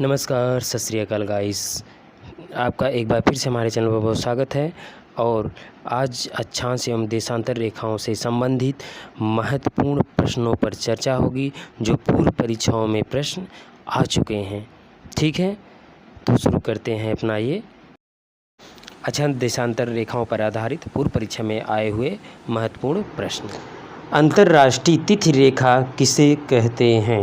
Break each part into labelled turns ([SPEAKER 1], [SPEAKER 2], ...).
[SPEAKER 1] नमस्कार, सत श्री अकाल गाइस। आपका एक बार फिर से हमारे चैनल पर बहुत स्वागत है। और आज अक्षांश एवं देशांतर रेखाओं से संबंधित महत्वपूर्ण प्रश्नों पर चर्चा होगी जो पूर्व परीक्षाओं में प्रश्न आ चुके हैं। ठीक है, तो शुरू करते हैं अपना ये अक्षांश देशांतर रेखाओं पर आधारित पूर्व परीक्षा में आए हुए महत्वपूर्ण प्रश्न। अंतर्राष्ट्रीय तिथि रेखा किसे कहते हैं?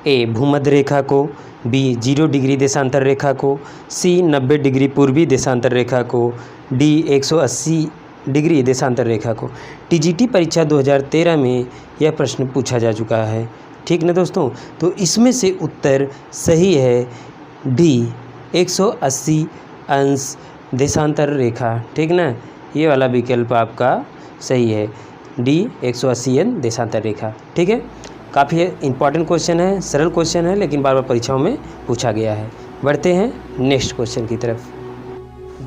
[SPEAKER 1] ए. भूमध्य रेखा को, बी. 0 डिग्री देशांतर रेखा को, सी. 90 डिग्री पूर्वी देशांतर रेखा को, डी. 180 डिग्री देशांतर रेखा को। टीजीटी परीक्षा 2013 में यह प्रश्न पूछा जा चुका है। ठीक ना दोस्तों, तो इसमें से उत्तर सही है डी. 180 अंश देशांतर रेखा। ठीक ना, ये वाला विकल्प आपका सही है, डी. 180 अंश देशांतर रेखा। ठीक है, काफ़ी इंपॉर्टेंट क्वेश्चन है, सरल क्वेश्चन है, लेकिन बार बार परीक्षाओं में पूछा गया है। बढ़ते हैं नेक्स्ट क्वेश्चन की तरफ।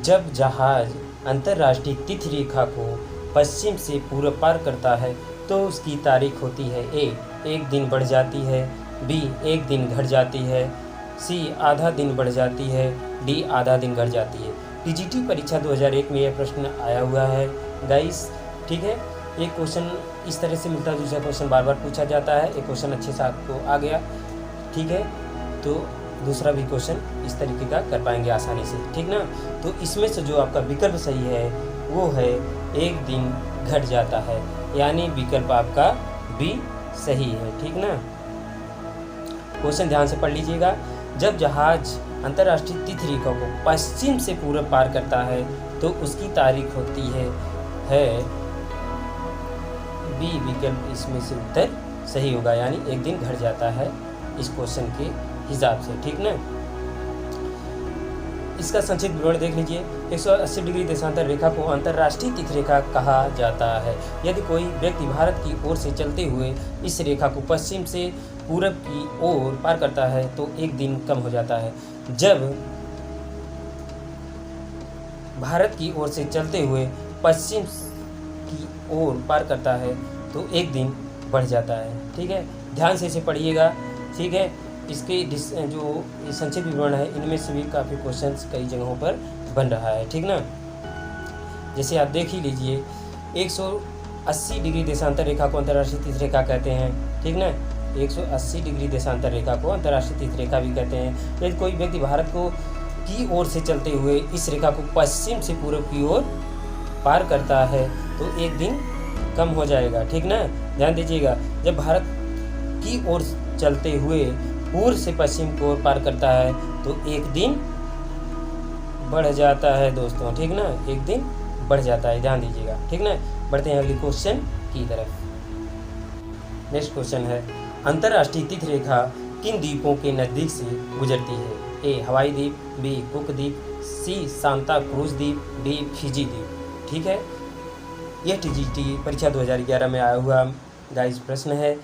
[SPEAKER 1] जब जहाज अंतर्राष्ट्रीय तिथि रेखा को पश्चिम से पूर्व पार करता है तो उसकी तारीख होती है ए. 1 दिन बढ़ जाती है, बी. 1 दिन घट जाती है, सी. आधा दिन बढ़ जाती है, डी. आधा दिन घट जाती है। टीजीटी परीक्षा 2001 में यह प्रश्न आया हुआ है गाइस। ठीक है, एक क्वेश्चन इस तरह से मिलता है, दूसरा क्वेश्चन बार बार पूछा जाता है। एक क्वेश्चन अच्छे से आपको आ गया, ठीक है, तो दूसरा भी क्वेश्चन इस तरीके का कर पाएंगे आसानी से। ठीक ना, तो इसमें से जो आपका विकल्प सही है वो है 1 दिन घट जाता है, यानी विकल्प आपका बी सही है। ठीक ना, क्वेश्चन ध्यान से पढ़ लीजिएगा। जब जहाज अंतर्राष्ट्रीय तिथि रेखा को पश्चिम से पूर्व पार करता है तो उसकी तारीख होती है बी विकल्प इसमें से उत्तर सही होगा, यानी 1 दिन घट जाता है इस क्वेश्चन के हिसाब से। ठीक ना, इसका संक्षिप्त विवरण देख लीजिए। 180 डिग्री देशांतर रेखा को अंतर्राष्ट्रीय तिथि रेखा कहा जाता है। यदि कोई व्यक्ति भारत की ओर से चलते हुए इस रेखा को पश्चिम से पूरब की ओर पार करता है तो 1 दिन कम हो जाता है। जब भारत की ओर से चलते हुए पश्चिम की ओर पार करता है तो 1 दिन बढ़ जाता है। ठीक है, ध्यान से इसे पढ़िएगा। ठीक है, इसके जो संक्षिप्त विवरण है इनमें से भी काफ़ी क्वेश्चंस कई जगहों पर बन रहा है। ठीक ना, जैसे आप देख ही लीजिए, 180 डिग्री देशांतर रेखा को अंतर्राष्ट्रीय तिथि रेखा कहते हैं। ठीक ना, 180 डिग्री देशांतर रेखा को अंतर्राष्ट्रीय तिथि रेखा भी कहते हैं। यदि कोई व्यक्ति भारत की ओर से चलते हुए इस रेखा को पश्चिम से पूर्व की ओर पार करता है तो 1 दिन कम हो जाएगा। ठीक ना, ध्यान दीजिएगा। जब भारत की ओर चलते हुए पूर्व से पश्चिम की ओर पार करता है तो 1 दिन बढ़ जाता है दोस्तों। ठीक ना, 1 दिन बढ़ जाता है, ध्यान दीजिएगा। ठीक ना, बढ़ते हैं अगले क्वेश्चन की तरफ। नेक्स्ट क्वेश्चन है, अंतर्राष्ट्रीय तिथि रेखा किन द्वीपों के नज़दीक से गुजरती है? ए. हवाई द्वीप, बी. कुक द्वीप, सी. सांता क्रूज द्वीप, डी. फिजी द्वीप। ठीक है, यह टीजीटी परीक्षा 2011 में आया हुआ गाइस प्रश्न है।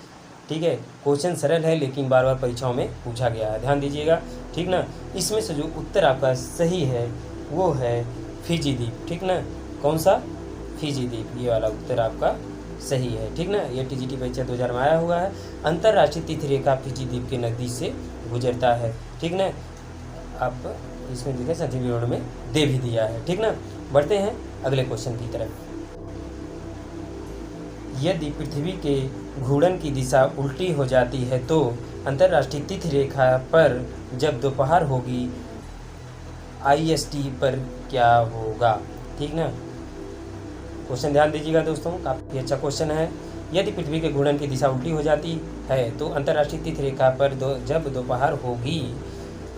[SPEAKER 1] ठीक है, क्वेश्चन सरल है लेकिन बार बार परीक्षाओं में पूछा गया है, ध्यान दीजिएगा। ठीक ना, इसमें से जो उत्तर आपका सही है वो है फिजी द्वीप। ठीक ना, कौन सा? फिजी द्वीप, ये वाला उत्तर आपका सही है। ठीक ना, यह टीजीटी परीक्षा 2000 में आया हुआ है। अंतर्राष्ट्रीय तिथि रेखा फिजी द्वीप के नज़दीक से गुजरता है। ठीक ना, आप इसमें देखें संक्षिप्त विवरण में दे भी दिया है। ठीक ना, बढ़ते हैं अगले क्वेश्चन की तरफ। यदि पृथ्वी के घूर्णन की दिशा उल्टी हो जाती है तो अंतर्राष्ट्रीय तिथि रेखा पर जब दोपहर होगी IST पर क्या होगा? ठीक ना, क्वेश्चन ध्यान दीजिएगा दोस्तों, काफ़ी अच्छा क्वेश्चन है। यदि पृथ्वी के घूर्णन की दिशा उल्टी हो जाती है तो अंतर्राष्ट्रीय तिथि रेखा पर जब दोपहर होगी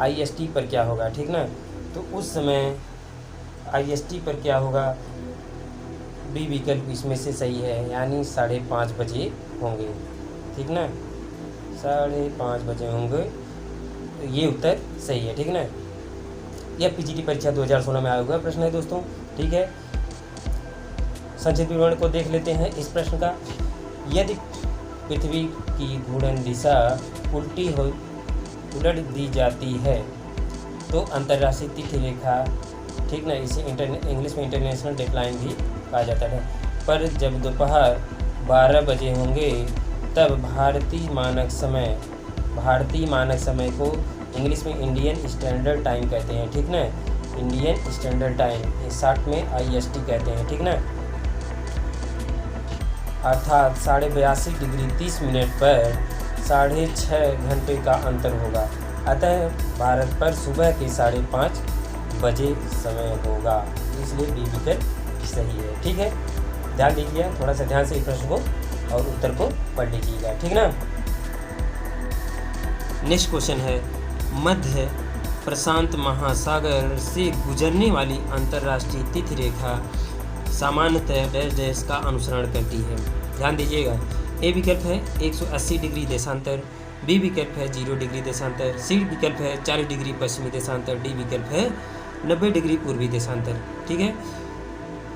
[SPEAKER 1] IST पर क्या होगा? ठीक ना, तो उस समय IST पर क्या होगा? बी विकल्प इसमें से सही है, यानी 5:30 बजे होंगे। ठीक ना, 5:30 बजे होंगे, तो ये उत्तर सही है। ठीक ना, यह पीजीटी परीक्षा 2016 में आया हुआ प्रश्न है दोस्तों। ठीक है, संक्षिप्त विवरण को देख लेते हैं इस प्रश्न का। यदि पृथ्वी की घूर्णन दिशा उलट दी जाती है तो अंतर्राष्ट्रीय तिथि रेखा, ठीक ना, इसे इंग्लिश में इंटरनेशनल डेडलाइन भी कहा जाता है, पर जब दोपहर 12 बजे होंगे तब भारतीय मानक समय को इंग्लिश में इंडियन स्टैंडर्ड टाइम कहते हैं, ठीक ना, इंडियन स्टैंडर्ड टाइम, शॉर्ट में IST कहते हैं, ठीक ना। अर्थात 82.5 डिग्री 30 मिनट पर 6.5 घंटे का अंतर होगा। अतः भारत पर सुबह के 5:30 बजे समय होगा, इसलिए बी विकल्प सही है, ठीक है। ध्यान दीजिए, थोड़ा सा ध्यान से इस प्रश्न को और उत्तर को पढ़ लीजिएगा, ठीक ना। नेक्स्ट क्वेश्चन है, मध्य प्रशांत महासागर से गुजरने वाली अंतर्राष्ट्रीय तिथि रेखा सामान्यतः डैश डैश का अनुसरण करती है। ध्यान दीजिएगा, ए विकल्प है 180 डिग्री देशांतर, बी विकल्प है 0 डिग्री देशांतर, सी विकल्प है 40 डिग्री पश्चिमी देशांतर, डी विकल्प है 90 डिग्री पूर्वी देशांतर, ठीक है।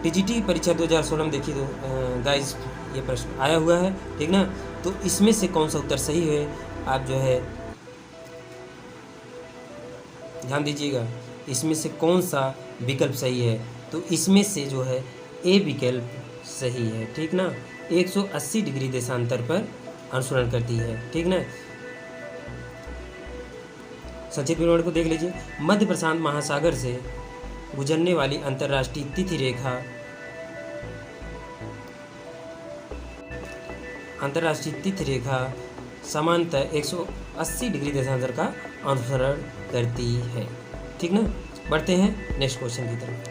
[SPEAKER 1] TGT परीक्षा 2016 में देखिए तो गाइस ये प्रश्न आया हुआ है, ठीक ना। तो इसमें से कौन सा उत्तर सही है, आप जो है ध्यान दीजिएगा, इसमें से कौन सा विकल्प सही है। तो इसमें से जो है ए विकल्प सही है, ठीक ना। 180 डिग्री देशांतर पर अनुसरण करती है, ठीक ना। संक्षिप्त विवरण को देख लीजिए, मध्य प्रशांत महासागर से गुजरने वाली अंतर्राष्ट्रीय तिथि रेखा सामान्यतः 180 डिग्री देशांतर का अनुसरण करती है, ठीक ना। बढ़ते हैं नेक्स्ट क्वेश्चन की तरफ।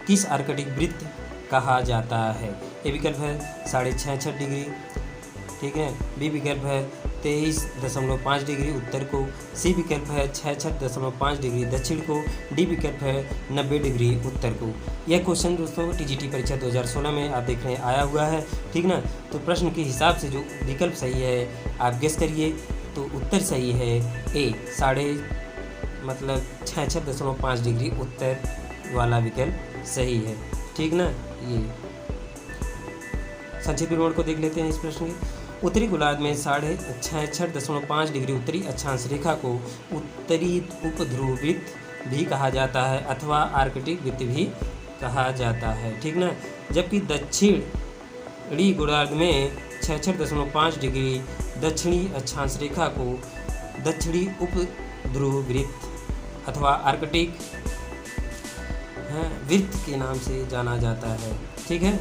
[SPEAKER 1] किस आर्कटिक वृत्त कहा जाता है। ए विकल्प है 6.5 डिग्री, ठीक है। बी विकल्प है 23.5 डिग्री उत्तर को, सी विकल्प है 66.5 डिग्री दक्षिण को, डी विकल्प है 90 डिग्री उत्तर को। यह क्वेश्चन दोस्तों TGT परीक्षा 2016 में आप देख रहे हैं आया हुआ है, ठीक ना। तो प्रश्न के हिसाब से जो विकल्प सही है आप गेस करिए। तो उत्तर सही है ए 66.5 डिग्री उत्तर वाला विकल्प सही है, ठीक ना। ये संक्षिप्त विवरण को देख लेते हैं इस प्रश्न के। उत्तरी गोलार्ध में 66.5 डिग्री उत्तरी अक्षांश रेखा को उत्तरी उपध्रुव वृत्त भी कहा जाता है अथवा आर्कटिक वृत्त भी कहा जाता है, ठीक ना। जबकि दक्षिणी गोलार्ध में 66.5 डिग्री दक्षिणी अक्षांश रेखा को दक्षिणी उपध्रुव वृत्त अथवा आर्कटिक वृत्त के नाम से जाना जाता है, ठीक है।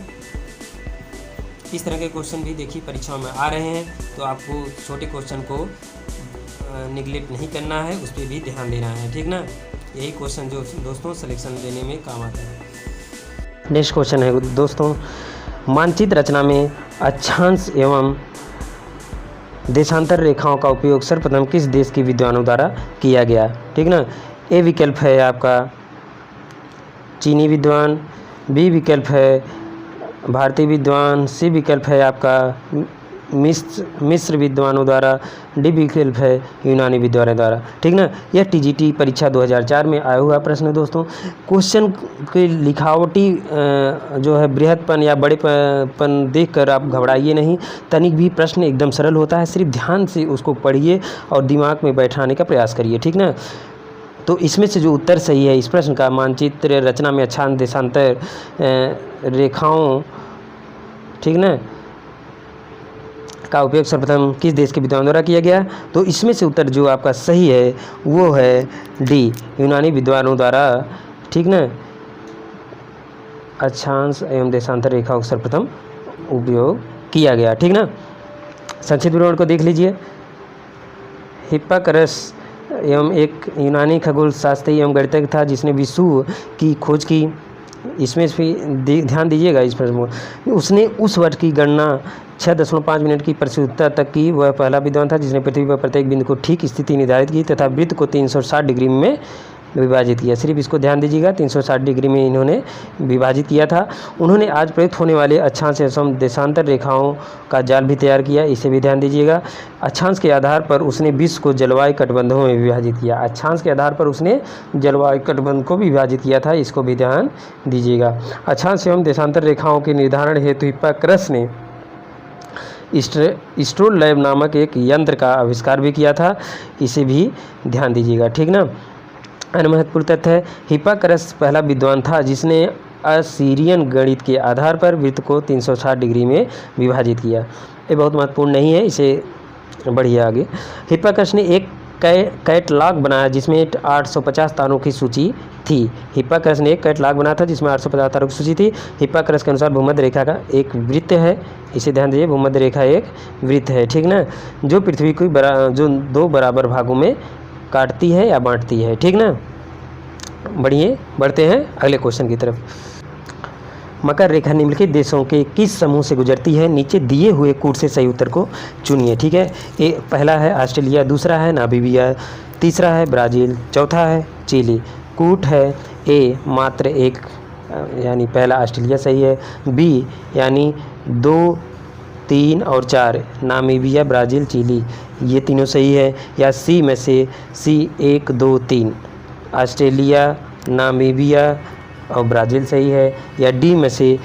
[SPEAKER 1] इस तरह के क्वेश्चन भी देखिए परीक्षाओं में आ रहे हैं, तो आपको छोटे क्वेश्चन को निगलेक्ट नहीं करना है, उस पर भी ध्यान देना है, ठीक ना। यही क्वेश्चन जो दोस्तों सिलेक्शन देने में काम आता है। नेक्स्ट क्वेश्चन है दोस्तों, मानचित्र रचना में अक्षांश एवं देशांतर रेखाओं का उपयोग सर्वप्रथम किस देश के विद्वानों द्वारा किया गया, ठीक ना। ए विकल्प है आपका चीनी विद्वान, बी विकल्प है भारतीय विद्वान, सी विकल्प है आपका मिस्र विद्वानों द्वारा, डी विकल्प है यूनानी विद्वानों द्वारा, ठीक ना। यह TGT परीक्षा 2004 में आया हुआ प्रश्न है दोस्तों। क्वेश्चन की लिखावटी जो है बृहदपन या बड़ेपन देखकर आप घबराइए नहीं, तनिक भी प्रश्न एकदम सरल होता है, सिर्फ ध्यान से उसको पढ़िए और दिमाग में बैठाने का प्रयास करिए, ठीक ना। तो इसमें से जो उत्तर सही है इस प्रश्न का, मानचित्र रचना में अक्षांश देशांतर रेखाओं, ठीक ना, का उपयोग सर्वप्रथम किस देश के विद्वानों द्वारा किया गया। तो इसमें से उत्तर जो आपका सही है वो है डी यूनानी विद्वानों द्वारा, ठीक ना, अक्षांश एवं देशांतर रेखाओं का सर्वप्रथम उपयोग किया गया, ठीक ना। संक्षिप्त विवरण को देख लीजिए। हिप्पाक्रस एवं एक यूनानी खगोल शास्त्री एवं गणितज्ञ था जिसने विषुव की खोज की। इसमें भी ध्यान दीजिएगा इस प्रश्न में। उसने उस वर्ष की गणना 6.5 मिनट की परिशुद्धता तक की। वह पहला विद्वान था जिसने पृथ्वी पर प्रत्येक बिंदु को ठीक स्थिति निर्धारित की तथा वृत्त को 360 डिग्री में विभाजित किया। सिर्फ इसको ध्यान दीजिएगा, 360 डिग्री में इन्होंने विभाजित किया था। उन्होंने आज प्रयुक्त होने वाले अक्षांश एवं देशांतर रेखाओं का जाल भी तैयार किया, इसे भी ध्यान दीजिएगा। अक्षांश के आधार पर उसने विश्व को जलवायु कटबंधों में विभाजित किया। अक्षांश के आधार पर उसने जलवायु कटबंध को विभाजित किया था, इसको भी ध्यान दीजिएगा। अक्षांश एवं देशांतर रेखाओं के निर्धारण हेतु हिप्पाक्रस ने एस्ट्रोलैब नामक एक यंत्र का आविष्कार भी किया था, इसे भी ध्यान दीजिएगा, ठीक ना। अन्य महत्वपूर्ण तथ्य है, हिप्पाक्रस पहला विद्वान था जिसने असीरियन गणित के आधार पर वृत्त को 360 डिग्री में विभाजित किया। ये बहुत महत्वपूर्ण नहीं है, इसे बढ़िया। आगे, हिप्पार्कस ने एक कैटलॉग बनाया जिसमें 850 तारों की सूची थी। हिप्पार्कस ने एक कैटलॉग बनाया था जिसमें 850 तारों की सूची थी। हिप्पार्कस के अनुसार भूमध्य रेखा का एक वृत्त है, इसे ध्यान दीजिए, भूमध्य रेखा एक वृत्त है, ठीक ना, जो पृथ्वी को जो 2 बराबर भागों में काटती है या बांटती है, ठीक ना। बढ़ते हैं अगले क्वेश्चन की तरफ। मकर रेखा निम्नलिखित देशों के किस समूह से गुजरती है? नीचे दिए हुए कूट से सही उत्तर को चुनिए, ठीक है। पहला है ऑस्ट्रेलिया, दूसरा है नामीबिया, तीसरा है ब्राज़ील, चौथा है चिली। कूट है ए मात्र एक, यानी पहला ऑस्ट्रेलिया सही है। बी यानी 2, 3 और 4 नामीबिया, ब्राज़ील, चिली, ये तीनों सही है। या सी में से सी 1, 2, 3 ऑस्ट्रेलिया, नामीबिया और ब्राज़ील सही है। या डी में से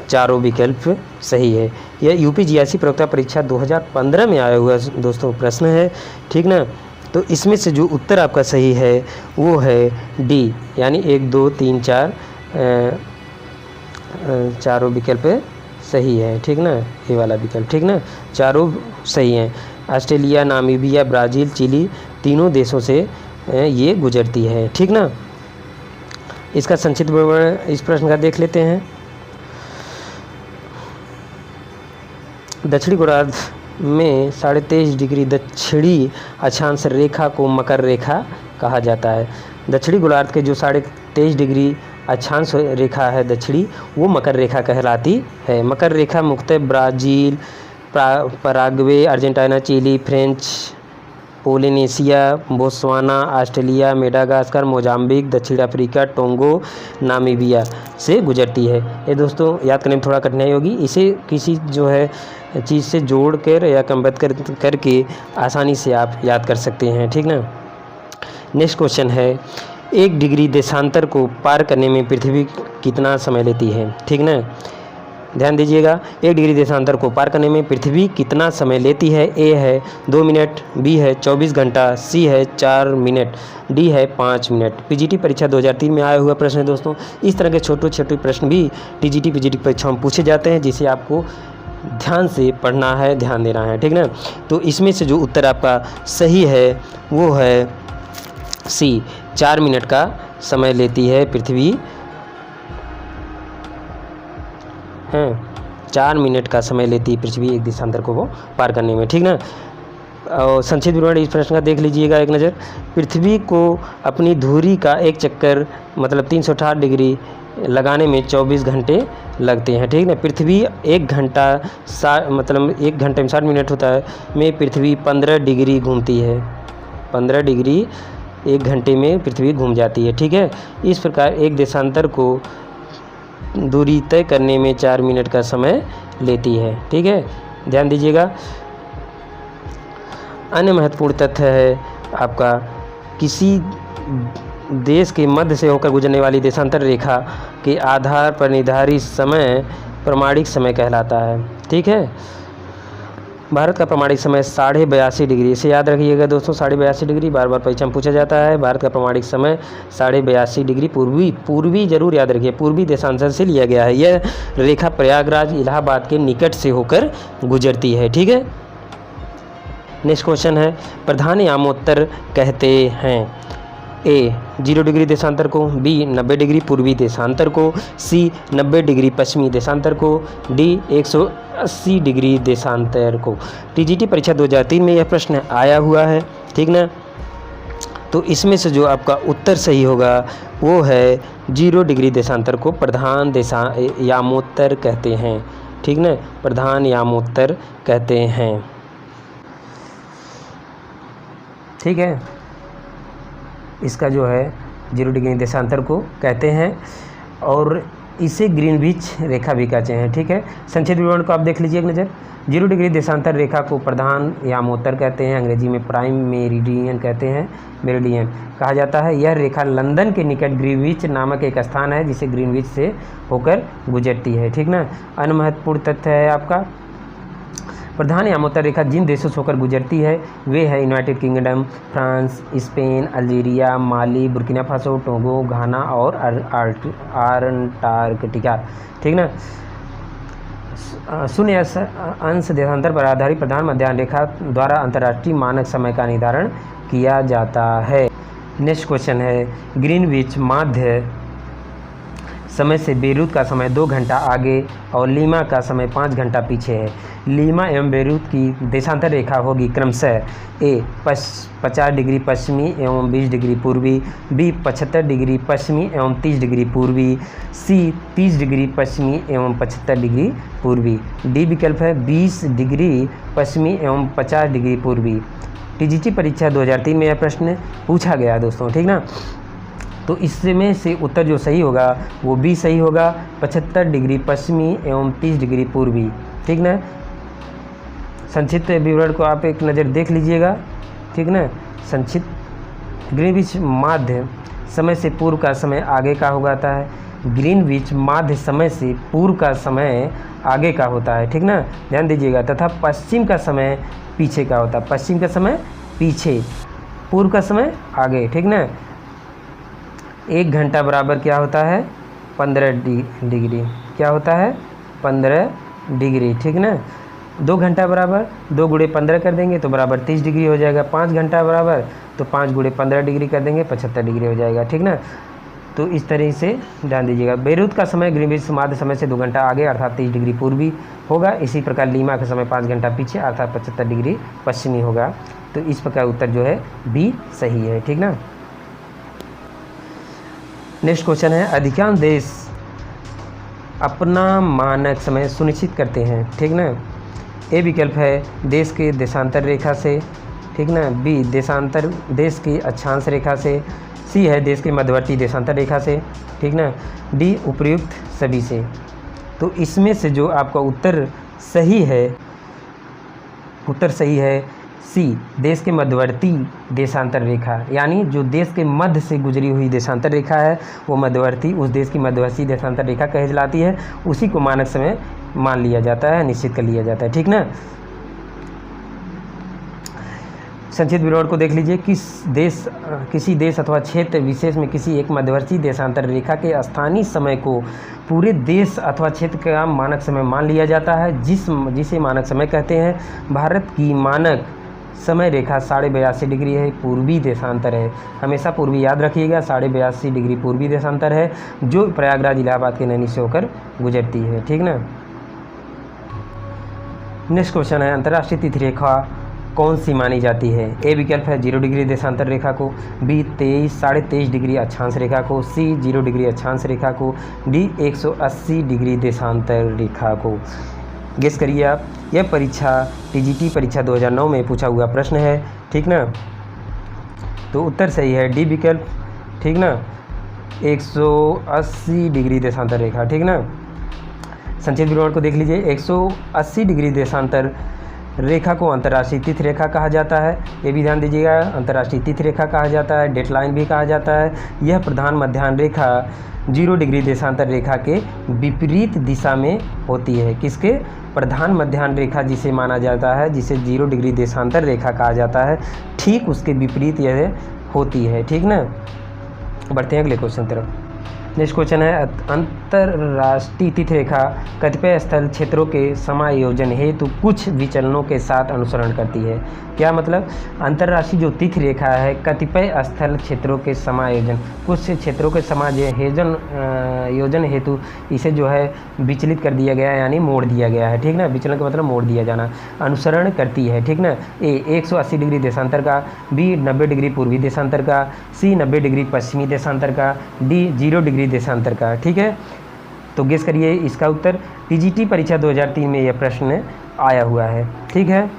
[SPEAKER 1] चारों विकल्प सही है। यह यूपीजीआरसी प्रयोक्ता परीक्षा 2015 में आया हुआ दोस्तों प्रश्न है, ठीक ना। तो इसमें से जो उत्तर आपका सही है वो है डी, यानी 1, 2, 3, 4 चारों विकल्प सही है, ठीक ना, ये वाला विकल्प, ठीक ना, चारों सही हैं। ऑस्ट्रेलिया, नामीबिया, ब्राज़ील, चिली तीनों देशों से ये गुजरती है, ठीक ना। इसका संक्षिप्त विवरण इस प्रश्न का देख लेते हैं। दक्षिणी गोलार्ध में 23.5 डिग्री दक्षिणी अक्षांश रेखा को मकर रेखा कहा जाता है। दक्षिणी गोलार्ध के जो 23.5 डिग्री अक्षांश रेखा है दक्षिणी, वो मकर रेखा कहलाती है। मकर रेखा मुख्यतः Brazil, Paraguay, Argentina, Chile, French Polynesia, Botswana, Australia, Madagascar, Mozambique, दक्षिण अफ्रीका, टोंगो, नामीबिया से गुजरती है। ये दोस्तों याद करने में थोड़ा कठिनाई होगी, इसे किसी जो है चीज़ से जोड़ कर या क्रमबद्ध करके आसानी से आप याद कर सकते हैं, ठीक ना। नेक्स्ट क्वेश्चन है, 1 डिग्री देशांतर को पार करने में पृथ्वी कितना समय लेती है, ठीक ना। ध्यान दीजिएगा, 1 डिग्री देशांतर को पार करने में पृथ्वी कितना समय लेती है? ए है 2 मिनट, बी है 24 घंटा, सी है 4 मिनट, डी है 5 मिनट। पीजीटी परीक्षा 2003 में आया हुआ प्रश्न है दोस्तों। इस तरह के छोटे छोटे प्रश्न भी टीजीटी पीजीटी परीक्षाओं में पूछे जाते हैं, जिसे आपको ध्यान से पढ़ना है, ध्यान देना है, ठीक ना। तो इसमें से जो उत्तर आपका सही है वो है सी, 4 मिनट का समय लेती है पृथ्वी, 4 मिनट का समय लेती है पृथ्वी एक देशांतर को वो पार करने में, ठीक ना। और संक्षिप्त विवरण इस प्रश्न का देख लीजिएगा एक नज़र। पृथ्वी को अपनी धुरी का एक चक्कर मतलब 360 डिग्री लगाने में 24 घंटे लगते हैं, ठीक ना। पृथ्वी 1 घंटा मतलब 1 घंटे में 60 मिनट होता है, में पृथ्वी 15 डिग्री घूमती है, 15 डिग्री 1 घंटे में पृथ्वी घूम जाती है, ठीक है। इस प्रकार एक देशांतर को दूरी तय करने में 4 मिनट का समय लेती है, ठीक है, ध्यान दीजिएगा। अन्य महत्वपूर्ण तथ्य है आपका, किसी देश के मध्य से होकर गुजरने वाली देशांतर रेखा के आधार पर निर्धारित समय प्रमाणिक समय कहलाता है, ठीक है। भारत का प्रमाणिक समय 82.5 डिग्री, इसे याद रखिएगा दोस्तों, 82.5 डिग्री बार बार परीक्षा में पूछा जाता है। भारत का प्रमाणिक समय 82.5 डिग्री पूर्वी जरूर याद रखिए, पूर्वी देशांतर से लिया गया है। यह रेखा प्रयागराज इलाहाबाद के निकट से होकर गुजरती है, ठीक है। नेक्स्ट क्वेश्चन है, प्रधान यामोत्तर कहते हैं? ए 0 डिग्री देशांतर को, बी 90 डिग्री पूर्वी देशांतर को, सी 90 डिग्री पश्चिमी देशांतर को, डी 180 डिग्री देशांतर को। टीजीटी परीक्षा 2003 में यह प्रश्न आया हुआ है, ठीक ना। तो इसमें से जो आपका उत्तर सही होगा वो है 0 डिग्री देशांतर को प्रधान यामोत्तर कहते हैं, ठीक ना, प्रधान यामोत्तर कहते हैं, ठीक है। इसका जो है 0 डिग्री देशांतर को कहते हैं और इसे ग्रीनविच रेखा भी कहते हैं, ठीक है। संक्षिप्त विवरण को आप देख लीजिए एक नज़र। 0 डिग्री देशांतर रेखा को प्रधान यामोत्तर कहते हैं, अंग्रेजी में प्राइम मेरिडियन कहते हैं, मेरिडियन कहा जाता है। यह रेखा लंदन के निकट ग्रीनविच नामक एक स्थान है जिसे ग्रीनविच से होकर गुजरती है, ठीक ना। अन्य महत्वपूर्ण तथ्य है आपका, प्रधान यामोत्तर रेखा जिन देशों से होकर गुजरती है वे है United Kingdom, France, Spain, Algeria, Mali, Burkina Faso, Togo, Ghana और अंटार्कटिका, ठीक ना। शून्य अंश देशांतर पर आधारित प्रधान मध्याह्न रेखा द्वारा अंतर्राष्ट्रीय मानक समय का निर्धारण किया जाता है। नेक्स्ट क्वेश्चन है, ग्रीनविच माध्य समय से बेरूत का समय 2 घंटा आगे और लीमा का समय 5 घंटा पीछे है। लीमा एवं बेरूत की देशांतर रेखा होगी क्रमशः ए 50 डिग्री पश्चिमी एवं 20 डिग्री पूर्वी, बी 75 डिग्री पश्चिमी एवं 30 डिग्री पूर्वी, सी 30 डिग्री पश्चिमी एवं 75 डिग्री पूर्वी, डी विकल्प है 20 डिग्री पश्चिमी एवं 50 डिग्री पूर्वी। टीजीटी परीक्षा 2003 में यह प्रश्न पूछा गया दोस्तों, ठीक ना। तो इसमें से उत्तर जो सही होगा वो बी सही होगा, 75 डिग्री पश्चिमी एवं 30 डिग्री पूर्वी, ठीक ना। संक्षिप्त विवरण को आप एक नज़र देख लीजिएगा, ठीक ना। संक्षिप्त ग्रीनविच माध्य समय से पूर्व का समय आगे का हो जाता है। ग्रीनविच माध्य समय से पूर्व का समय आगे का होता है, ठीक ना, ध्यान दीजिएगा। तथा पश्चिम का समय पीछे का होता है। पश्चिम का समय पीछे, पूर्व का समय आगे, ठीक ना। 1 घंटा बराबर क्या होता है 15 डिग्री, क्या होता है 15 डिग्री, ठीक ना। 2 घंटा बराबर 2 गुणे 15 कर देंगे तो बराबर 30 डिग्री हो जाएगा। 5 घंटा बराबर तो 5 गुणे 15 डिग्री कर देंगे 75 डिग्री हो जाएगा, ठीक ना। तो इस तरह से ध्यान दीजिएगा। बेरूत का समय ग्रीनविच माध्य समय से 2 घंटा आगे अर्थात 30 डिग्री पूर्वी होगा। इसी प्रकार लीमा का समय 5 घंटा पीछे अर्थात 75 डिग्री पश्चिमी होगा। तो इस प्रकार उत्तर जो है बी सही है, ठीक ना। नेक्स्ट क्वेश्चन है, अधिकांश देश अपना मानक समय सुनिश्चित करते हैं, ठीक ना। ए विकल्प है देश के देशांतर रेखा से, ठीक ना, बी देश की अक्षांश रेखा से, सी है देश के मध्यवर्ती देशांतर रेखा से, ठीक ना, डी उपर्युक्त सभी से। तो इसमें से जो आपका उत्तर सही है, उत्तर सही है सी, देश के मध्यवर्ती देशांतर रेखा, यानी जो देश के मध्य से गुजरी हुई देशांतर रेखा है वो मध्यवर्ती, उस देश की मध्यवर्ती देशांतर रेखा कहलाती है। उसी को मानक समय मान लिया जाता है, निश्चित कर लिया जाता है, ठीक ना। संक्षिप्त विवरण को देख लीजिए। किसी देश अथवा क्षेत्र विशेष में किसी एक मध्यवर्ती देशांतर रेखा के स्थानीय समय को पूरे देश अथवा क्षेत्र का मानक समय मान लिया जाता है, जिसे मानक समय कहते हैं। भारत की मानक समय रेखा 82.5 डिग्री है, पूर्वी देशांतर है। हमेशा पूर्वी याद रखिएगा, 82.5 डिग्री पूर्वी देशांतर है, जो प्रयागराज इलाहाबाद के नैनी से होकर गुजरती है, ठीक ना। नेक्स्ट क्वेश्चन है, अंतर्राष्ट्रीय तिथि रेखा कौन सी मानी जाती है। ए विकल्प है 0 डिग्री देशांतर रेखा को, बी 23.5 डिग्री अक्षांश रेखा को, सी 0 डिग्री अक्षांश रेखा को, डी 180 डिग्री देशांतर रेखा को। गेस करिए आप। यह परीक्षा टीजीटी परीक्षा 2009 में पूछा हुआ प्रश्न है, ठीक ना। तो उत्तर सही है डी विकल्प, ठीक ना, 180 डिग्री देशांतर रेखा, ठीक ना। संक्षिप्त विवरण को देख लीजिए। 180 डिग्री देशांतर रेखा को अंतर्राष्ट्रीय तिथि रेखा कहा जाता है। ये भी ध्यान दीजिएगा, अंतर्राष्ट्रीय तिथि रेखा कहा जाता है, डेडलाइन भी कहा जाता है। यह प्रधान मध्याह्न रेखा 0 डिग्री देशांतर रेखा के विपरीत दिशा में होती है। किसके? प्रधान मध्याह्न रेखा जिसे माना जाता है, जिसे 0 डिग्री देशांतर रेखा कहा जाता है, ठीक उसके विपरीत यह होती है, ठीक ना। बढ़ते हैं अगले क्वेश्चन तरफ। नेक्स्ट क्वेश्चन है, अंतर्राष्ट्रीय तिथि रेखा कतिपय स्थल क्षेत्रों के समायोजन हेतु कुछ विचलनों के साथ अनुसरण करती है। क्या मतलब? अंतर्राष्ट्रीय जो तिथि रेखा है कतिपय स्थल क्षेत्रों के समायोजन, कुछ क्षेत्रों के योजन हेतु इसे जो है विचलित कर दिया गया है, यानी मोड़ दिया गया है, ठीक ना। विचलन का मतलब मोड़ दिया जाना। अनुसरण करती है, ठीक ना। ए 180 डिग्री देशांतर का, बी 90 डिग्री पूर्वी देशांतर का, सी 90 डिग्री पश्चिमी देशांतर का, डी 0 डिग्री देशांतर का, ठीक है। तो गेस करिए इसका उत्तर। टीजीटी परीक्षा 2003 में यह प्रश्न आया हुआ है, ठीक है।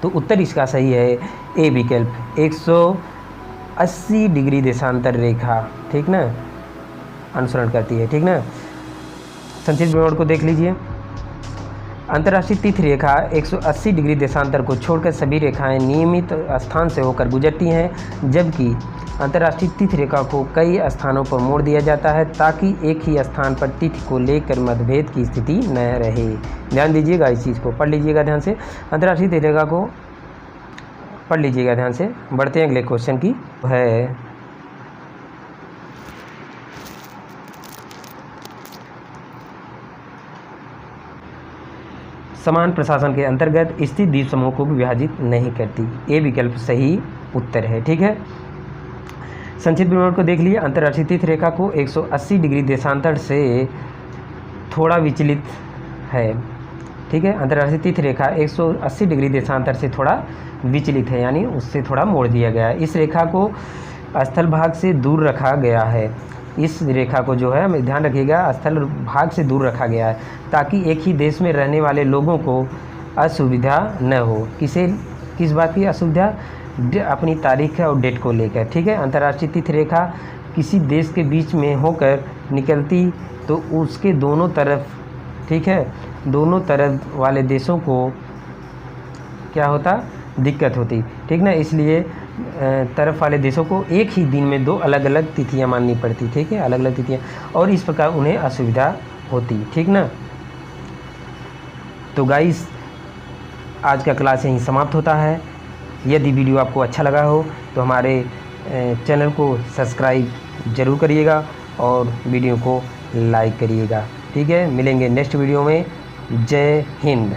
[SPEAKER 1] तो उत्तर इसका सही है ए विकल्प, 180 डिग्री देशांतर रेखा, ठीक ना, अनुसरण करती है, ठीक ना। संक्षिप्त विवरण को देख लीजिए। अंतर्राष्ट्रीय तिथि रेखा 180 डिग्री देशांतर को छोड़कर सभी रेखाएं नियमित स्थान से होकर गुजरती हैं, जबकि अंतर्राष्ट्रीय तिथि रेखा को कई स्थानों पर मोड़ दिया जाता है ताकि एक ही स्थान पर तिथि को लेकर मतभेद की स्थिति न रहे। ध्यान दीजिएगा, इस चीज़ को पढ़ लीजिएगा ध्यान से। अंतर्राष्ट्रीय तिथि रेखा को पढ़ लीजिएगा ध्यान से। बढ़ते हैं अगले क्वेश्चन की है, समान प्रशासन के अंतर्गत स्थित द्वीप समूह को विभाजित नहीं करती। ये विकल्प सही उत्तर है। ठीक है, संक्षिप्त विवरण को देख लिए। अंतर्राष्ट्रीय तीर्थ रेखा को 180 डिग्री देशांतर से थोड़ा विचलित है। ठीक है, अंतर्राष्ट्रीय तीर्थ रेखा 180 डिग्री देशांतर से थोड़ा विचलित है, यानी उससे थोड़ा मोड़ दिया गया है। इस रेखा को स्थल भाग से दूर रखा गया है। इस रेखा को जो है, ध्यान रखिएगा, स्थल भाग से दूर रखा गया है ताकि एक ही देश में रहने वाले लोगों को असुविधा न हो। किस बात की असुविधा? अपनी तारीख और डेट को लेकर। ठीक है, अंतर्राष्ट्रीय तीर्थ रेखा किसी देश के बीच में होकर निकलती तो उसके दोनों तरफ, ठीक है, दोनों तरफ वाले देशों को क्या होता? दिक्कत होती। ठीक ना, इसलिए तरफ वाले देशों को एक ही दिन में 2 अलग अलग तिथियां माननी पड़ती। ठीक है, अलग अलग तिथियां, और इस प्रकार उन्हें असुविधा होती। ठीक ना, तो गाइस आज का क्लास यहीं समाप्त होता है। यदि वीडियो आपको अच्छा लगा हो तो हमारे चैनल को सब्सक्राइब ज़रूर करिएगा और वीडियो को लाइक करिएगा। ठीक है, मिलेंगे नेक्स्ट वीडियो में। जय हिंद।